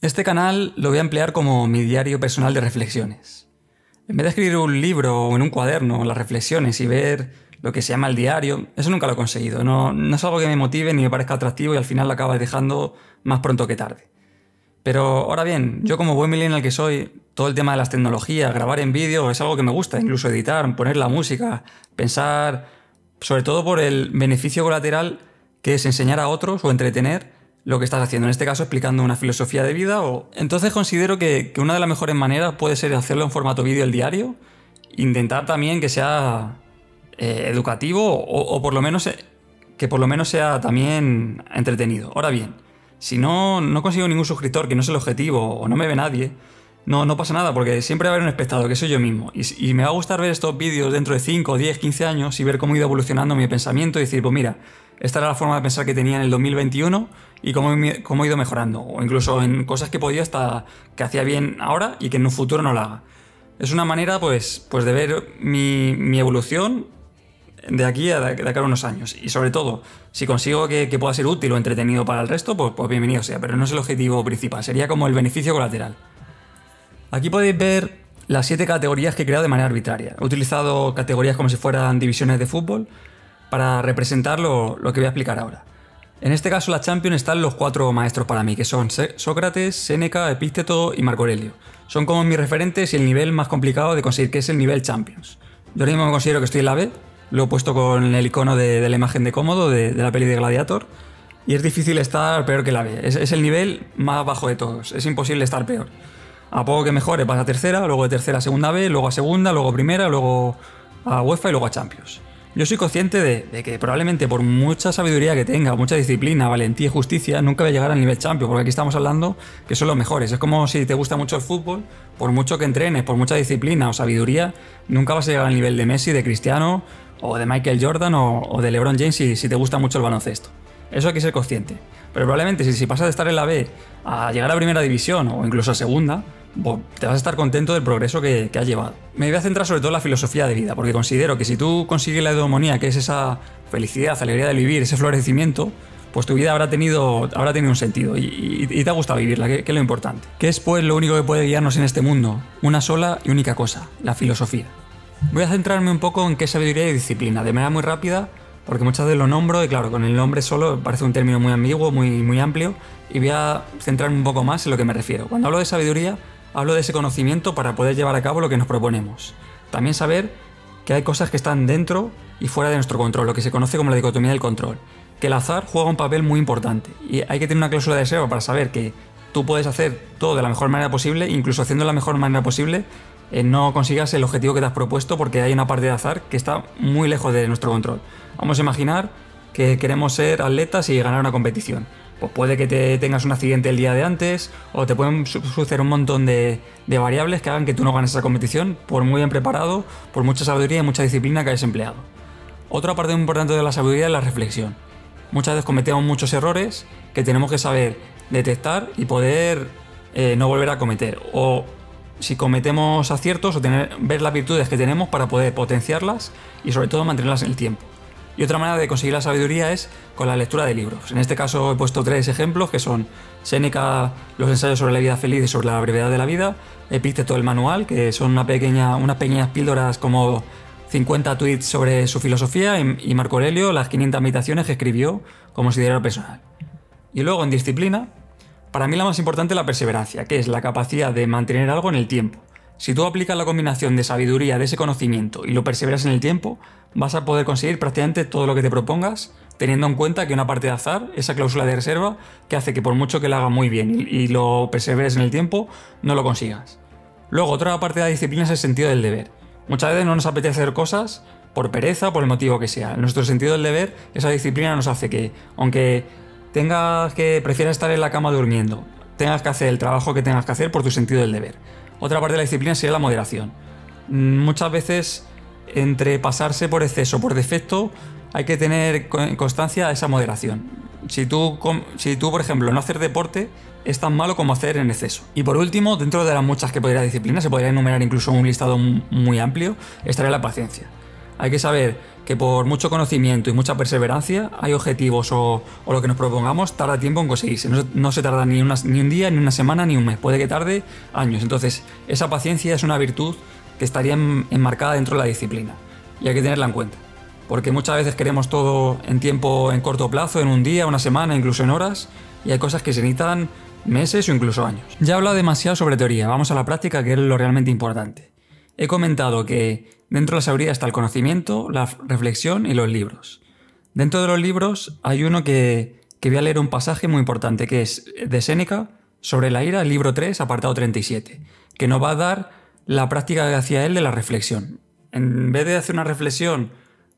Este canal lo voy a emplear como mi diario personal de reflexiones. En vez de escribir un libro o en un cuaderno las reflexiones y ver lo que se llama el diario, eso nunca lo he conseguido. No es algo que me motive ni me parezca atractivo y al final lo acabas dejando más pronto que tarde. Pero ahora bien, yo como buen millennial que soy, todo el tema de las tecnologías, grabar en vídeo es algo que me gusta, incluso editar, poner la música, pensar, sobre todo por el beneficio colateral que es enseñar a otros o entretener lo que estás haciendo, en este caso explicando una filosofía de vida. Entonces considero que una de las mejores maneras puede ser hacerlo en formato vídeo el diario, intentar también que sea educativo o por lo menos que por lo menos sea también entretenido. Ahora bien, si no consigo ningún suscriptor, que no es el objetivo, o no me ve nadie, no pasa nada, porque siempre va a haber un espectador, que soy yo mismo. Y me va a gustar ver estos vídeos dentro de 5, 10, 15 años y ver cómo ha ido evolucionando mi pensamiento y decir, pues mira, esta era la forma de pensar que tenía en el 2021 y cómo he ido mejorando. O incluso en cosas que podía que hacía bien ahora y que en un futuro no la haga. Es una manera pues de ver mi evolución de aquí a de acá a unos años. Y sobre todo, si consigo que pueda ser útil o entretenido para el resto, pues bienvenido sea. Pero no es el objetivo principal, sería como el beneficio colateral. Aquí podéis ver las 7 categorías que he creado de manera arbitraria. He utilizado categorías como si fueran divisiones de fútbol para representar lo que voy a explicar ahora. En este caso, la Champions están los 4 maestros para mí, que son Sócrates, Séneca, Epícteto y Marco Aurelio. Son como mis referentes y el nivel más complicado de conseguir, que es el nivel Champions. Yo ahora mismo me considero que estoy en la B, lo he puesto con el icono de la imagen de Cómodo de la peli de Gladiator, y es difícil estar peor que la B. Es el nivel más bajo de todos, es imposible estar peor. A poco que mejore vas a tercera, luego de tercera a segunda B, luego a segunda, luego a primera, luego a UEFA y luego a Champions. Yo soy consciente de que probablemente por mucha sabiduría que tenga, mucha disciplina, valentía y justicia, nunca voy a llegar al nivel Champions, porque aquí estamos hablando que son los mejores. Es como si te gusta mucho el fútbol, por mucho que entrenes, por mucha disciplina o sabiduría, nunca vas a llegar al nivel de Messi, de Cristiano, o de Michael Jordan o de LeBron James si te gusta mucho el baloncesto. Eso hay que ser consciente. Pero probablemente si pasas de estar en la B a llegar a primera división o incluso a segunda, te vas a estar contento del progreso que has llevado. Me voy a centrar sobre todo en la filosofía de vida, porque considero que si tú consigues la eudemonía, que es esa felicidad, alegría de vivir, ese florecimiento, pues tu vida habrá tenido un sentido y te ha gustado vivirla, que es lo importante. ¿Qué es pues lo único que puede guiarnos en este mundo? Una sola y única cosa, la filosofía. Voy a centrarme un poco en qué es sabiduría y disciplina, de manera muy rápida, porque muchas veces lo nombro y claro, con el nombre solo parece un término muy ambiguo, muy amplio, y voy a centrarme un poco más en lo que me refiero. Cuando hablo de sabiduría, hablo de ese conocimiento para poder llevar a cabo lo que nos proponemos. También saber que hay cosas que están dentro y fuera de nuestro control, lo que se conoce como la dicotomía del control. Que el azar juega un papel muy importante y hay que tener una cláusula de reserva para saber que tú puedes hacer todo de la mejor manera posible, incluso haciendo de la mejor manera posible, no consigas el objetivo que te has propuesto porque hay una parte de azar que está muy lejos de nuestro control. Vamos a imaginar que queremos ser atletas y ganar una competición. Pues puede que te tengas un accidente el día de antes o te pueden suceder un montón de variables que hagan que tú no ganes esa competición por muy bien preparado, por mucha sabiduría y mucha disciplina que hayas empleado. Otra parte muy importante de la sabiduría es la reflexión. Muchas veces cometemos muchos errores que tenemos que saber detectar y poder no volver a cometer. O si cometemos aciertos o ver las virtudes que tenemos para poder potenciarlas y sobre todo mantenerlas en el tiempo. Y otra manera de conseguir la sabiduría es con la lectura de libros. En este caso he puesto 3 ejemplos que son Séneca, los ensayos sobre la vida feliz y sobre la brevedad de la vida, Epícteto, el manual, que son unas pequeñas píldoras como 50 tweets sobre su filosofía, y Marco Aurelio, las 500 meditaciones que escribió como su diario personal. Y luego en disciplina, para mí la más importante es la perseverancia, que es la capacidad de mantener algo en el tiempo. Si tú aplicas la combinación de sabiduría, de ese conocimiento y lo perseveras en el tiempo, vas a poder conseguir prácticamente todo lo que te propongas, teniendo en cuenta que una parte de azar, esa cláusula de reserva, que hace que por mucho que lo hagas muy bien y lo perseveres en el tiempo, no lo consigas. Luego, otra parte de la disciplina es el sentido del deber. Muchas veces no nos apetece hacer cosas por pereza o por el motivo que sea. En nuestro sentido del deber, esa disciplina nos hace que, aunque prefieras estar en la cama durmiendo, tengas que hacer el trabajo que tengas que hacer por tu sentido del deber. Otra parte de la disciplina sería la moderación. Muchas veces, entre pasarse por exceso o por defecto, hay que tener constancia de esa moderación. Si tú, por ejemplo, no hacer deporte es tan malo como hacer en exceso. Y por último, dentro de las muchas que podría disciplina, se podría enumerar incluso un listado muy amplio, estaría la paciencia. Hay que saber que por mucho conocimiento y mucha perseverancia hay objetivos o lo que nos propongamos tarda tiempo en conseguirse. No se tarda ni un día, ni una semana, ni un mes. Puede que tarde años. Entonces, esa paciencia es una virtud que estaría enmarcada dentro de la disciplina. Y hay que tenerla en cuenta. Porque muchas veces queremos todo en tiempo en corto plazo, en un día, una semana, incluso en horas. Y hay cosas que se necesitan meses o incluso años. Ya he hablado demasiado sobre teoría. Vamos a la práctica, que es lo realmente importante. He comentado que dentro de la sabiduría está el conocimiento, la reflexión y los libros. Dentro de los libros hay uno que voy a leer un pasaje muy importante, que es de Séneca, sobre la ira, el libro 3, apartado 37, que nos va a dar la práctica que hacía él de la reflexión. En vez de hacer una reflexión,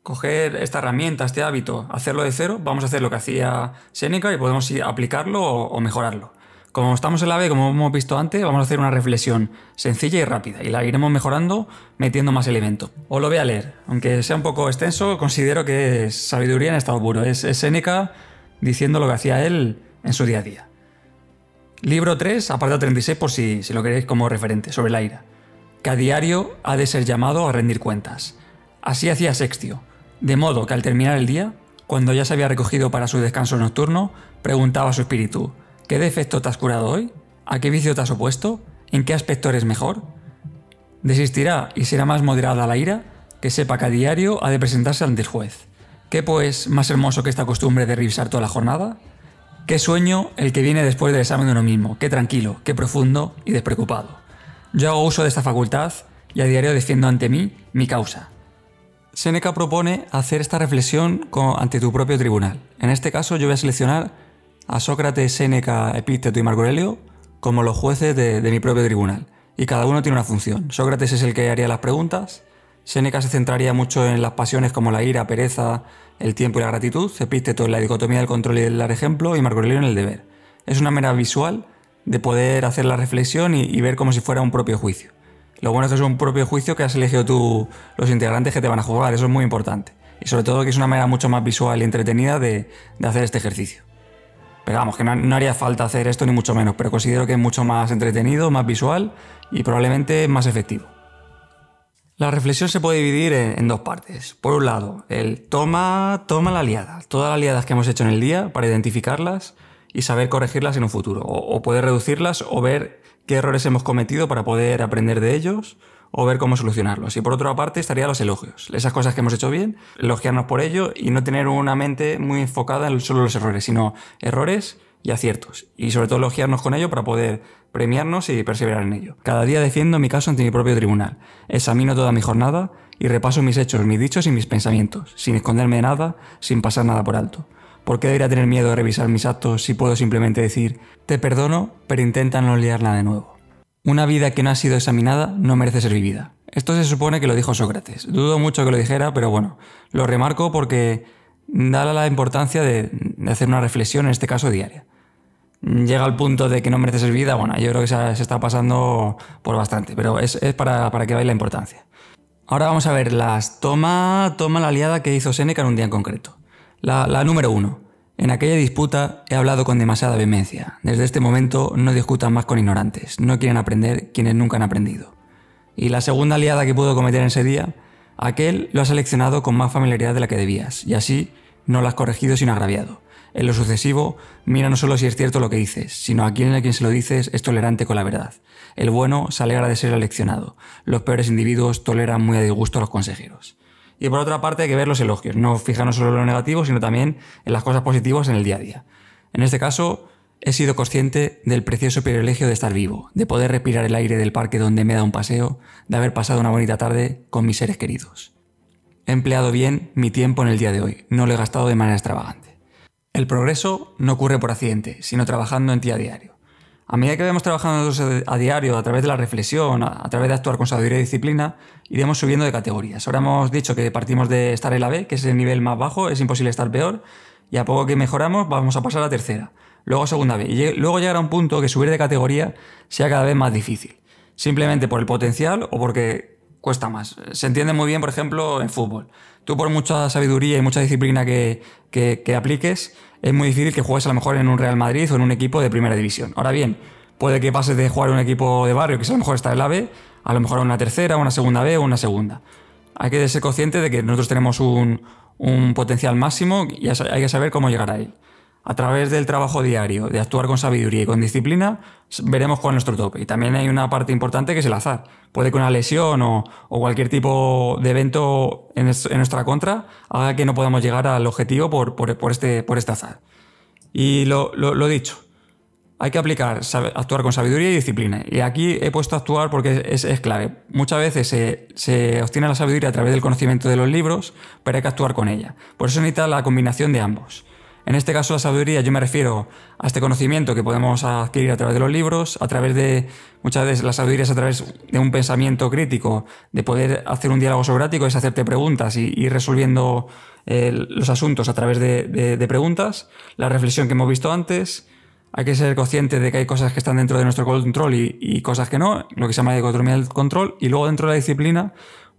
coger esta herramienta, este hábito, hacerlo de cero, vamos a hacer lo que hacía Séneca y podemos aplicarlo o mejorarlo. Como estamos en la B, como hemos visto antes, vamos a hacer una reflexión sencilla y rápida y la iremos mejorando metiendo más elementos. Os lo voy a leer, aunque sea un poco extenso, considero que es sabiduría en estado puro. Es Séneca diciendo lo que hacía él en su día a día. Libro 3, apartado 36, por si lo queréis como referente, sobre la ira. Que a diario ha de ser llamado a rendir cuentas. Así hacía Sextio, de modo que al terminar el día, cuando ya se había recogido para su descanso nocturno, preguntaba a su espíritu: ¿qué defecto te has curado hoy? ¿A qué vicio te has opuesto? ¿En qué aspecto eres mejor? Desistirá y será más moderada la ira, que sepa que a diario ha de presentarse ante el juez. ¿Qué pues más hermoso que esta costumbre de revisar toda la jornada? ¿Qué sueño el que viene después del examen de uno mismo? ¿Qué tranquilo, qué profundo y despreocupado? Yo hago uso de esta facultad y a diario defiendo ante mí mi causa. Séneca propone hacer esta reflexión ante tu propio tribunal. En este caso yo voy a seleccionar a Sócrates, Séneca, Epicteto y Marco Aurelio como los jueces de mi propio tribunal. Y cada uno tiene una función. Sócrates es el que haría las preguntas, Séneca se centraría mucho en las pasiones como la ira, pereza, el tiempo y la gratitud, Epicteto en la dicotomía del control y del dar ejemplo y Marco Aurelio en el deber. Es una manera visual de poder hacer la reflexión y ver como si fuera un propio juicio. Lo bueno es que es un propio juicio que has elegido tú los integrantes que te van a jugar, eso es muy importante. Y sobre todo que es una manera mucho más visual y entretenida de hacer este ejercicio. Pero vamos, que no haría falta hacer esto ni mucho menos, pero considero que es mucho más entretenido, más visual y probablemente más efectivo. La reflexión se puede dividir en dos partes. Por un lado, el toma la liada, todas las liadas que hemos hecho en el día para identificarlas y saber corregirlas en un futuro, o poder reducirlas o ver qué errores hemos cometido para poder aprender de ellos o ver cómo solucionarlos. Y por otra parte estarían los elogios, esas cosas que hemos hecho bien, elogiarnos por ello y no tener una mente muy enfocada en solo los errores, sino errores y aciertos. Y sobre todo elogiarnos con ello para poder premiarnos y perseverar en ello. Cada día defiendo mi caso ante mi propio tribunal, examino toda mi jornada y repaso mis hechos, mis dichos y mis pensamientos, sin esconderme de nada, sin pasar nada por alto. ¿Por qué debería tener miedo de revisar mis actos si puedo simplemente decir: te perdono, pero intenta no liarla de nuevo? Una vida que no ha sido examinada no merece ser vivida. Esto se supone que lo dijo Sócrates. Dudo mucho que lo dijera, pero bueno, lo remarco porque da la importancia de hacer una reflexión, en este caso diaria. Llega al punto de que no merece ser vivida, bueno, yo creo que se está pasando por bastante, pero es para que veáis la importancia. Ahora vamos a ver las toma la liada que hizo Séneca en un día en concreto. La número 1. En aquella disputa he hablado con demasiada vehemencia. Desde este momento no discutan más con ignorantes. No quieren aprender quienes nunca han aprendido. Y la segunda liada que pudo cometer en ese día, aquel lo ha seleccionado con más familiaridad de la que debías, y así no lo has corregido sino agraviado. En lo sucesivo, mira no solo si es cierto lo que dices, sino a quien se lo dices es tolerante con la verdad. El bueno se alegra de ser aleccionado. Los peores individuos toleran muy a disgusto a los consejeros. Y por otra parte hay que ver los elogios, no fijarnos solo en lo negativo, sino también en las cosas positivas en el día a día. En este caso, he sido consciente del precioso privilegio de estar vivo, de poder respirar el aire del parque donde me da un paseo, de haber pasado una bonita tarde con mis seres queridos. He empleado bien mi tiempo en el día de hoy, no lo he gastado de manera extravagante. El progreso no ocurre por accidente, sino trabajando en ti a diario. A medida que vayamos trabajando a diario, a través de la reflexión, a través de actuar con sabiduría y disciplina, iremos subiendo de categorías. Ahora hemos dicho que partimos de estar en la B, que es el nivel más bajo, es imposible estar peor, y a poco que mejoramos vamos a pasar a la tercera, luego a segunda B, y luego llegará un punto que subir de categoría sea cada vez más difícil, simplemente por el potencial o porque cuesta más. Se entiende muy bien, por ejemplo, en fútbol. Tú por mucha sabiduría y mucha disciplina que apliques, es muy difícil que juegues a lo mejor en un Real Madrid o en un equipo de primera división. Ahora bien, puede que pases de jugar en un equipo de barrio, que a lo mejor está en la B, a lo mejor a una tercera, una segunda B o una segunda. hay que ser consciente de que nosotros tenemos un potencial máximo y hay que saber cómo llegar a él. A través del trabajo diario, de actuar con sabiduría y con disciplina, veremos cuál es nuestro tope. Y también hay una parte importante que es el azar. Puede que una lesión o cualquier tipo de evento en nuestra contra haga que no podamos llegar al objetivo por este azar. Y lo dicho, hay que actuar con sabiduría y disciplina. Y aquí he puesto actuar porque es clave. Muchas veces se obtiene la sabiduría a través del conocimiento de los libros, pero hay que actuar con ella. Por eso necesita la combinación de ambos. En este caso, la sabiduría, yo me refiero a este conocimiento que podemos adquirir a través de los libros, muchas veces la sabiduría es a través de un pensamiento crítico, de poder hacer un diálogo socrático, es hacerte preguntas y ir resolviendo los asuntos a través de preguntas. La reflexión que hemos visto antes, hay que ser consciente de que hay cosas que están dentro de nuestro control y cosas que no, lo que se llama dicotomía del control, y luego dentro de la disciplina,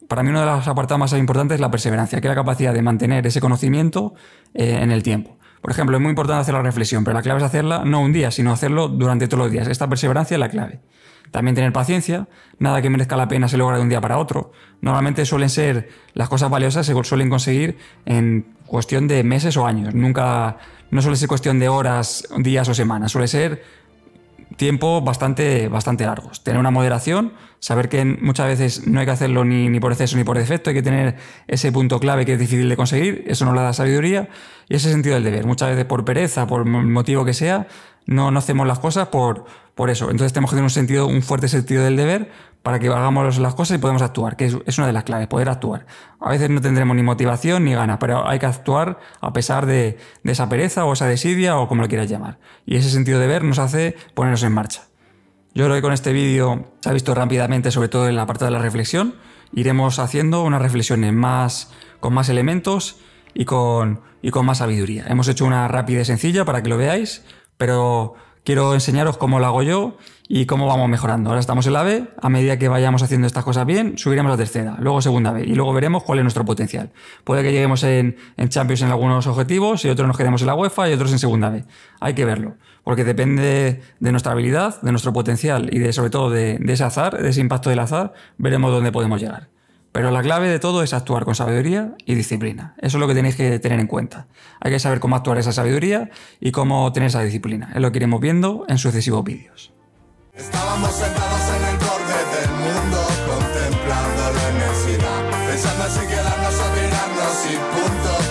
para mí uno de los apartados más importantes es la perseverancia, que es la capacidad de mantener ese conocimiento en el tiempo. Por ejemplo, es muy importante hacer la reflexión, pero la clave es hacerla no un día, sino hacerlo durante todos los días. Esta perseverancia es la clave. También tener paciencia, nada que merezca la pena se logra de un día para otro. Normalmente las cosas valiosas se suelen conseguir en cuestión de meses o años. No suele ser cuestión de horas, días o semanas, suele ser tiempo bastante largos. Tener una moderación, saber que muchas veces no hay que hacerlo ni por exceso ni por defecto, hay que tener ese punto clave que es difícil de conseguir, eso nos lo da sabiduría, y ese sentido del deber. Muchas veces por pereza, por el motivo que sea, no hacemos las cosas por eso. Entonces tenemos que tener un fuerte sentido del deber para que hagamos las cosas y podamos actuar, que es una de las claves, poder actuar. A veces no tendremos ni motivación ni ganas, pero hay que actuar a pesar de esa pereza o esa desidia o como lo quieras llamar. Y ese sentido de deber nos hace ponernos en marcha. Yo creo que con este vídeo se ha visto rápidamente, sobre todo en la parte de la reflexión. Iremos haciendo unas reflexiones con más elementos y con más sabiduría. Hemos hecho una rápida y sencilla para que lo veáis, pero quiero enseñaros cómo lo hago yo y cómo vamos mejorando. Ahora estamos en la B, a medida que vayamos haciendo estas cosas bien, subiremos a la tercera, luego segunda B y luego veremos cuál es nuestro potencial. Puede que lleguemos en Champions en algunos objetivos y otros nos quedemos en la UEFA y otros en segunda B. Hay que verlo, porque depende de nuestra habilidad, de nuestro potencial y sobre todo de ese azar, de ese impacto del azar, veremos dónde podemos llegar. Pero la clave de todo es actuar con sabiduría y disciplina. Eso es lo que tenéis que tener en cuenta. Hay que saber cómo actuar esa sabiduría y cómo tener esa disciplina. Es lo que iremos viendo en sucesivos vídeos. Estábamos sentados en el borde del mundo, contemplando la inmensidad, pensando en si quedarnos o tirarnos y punto.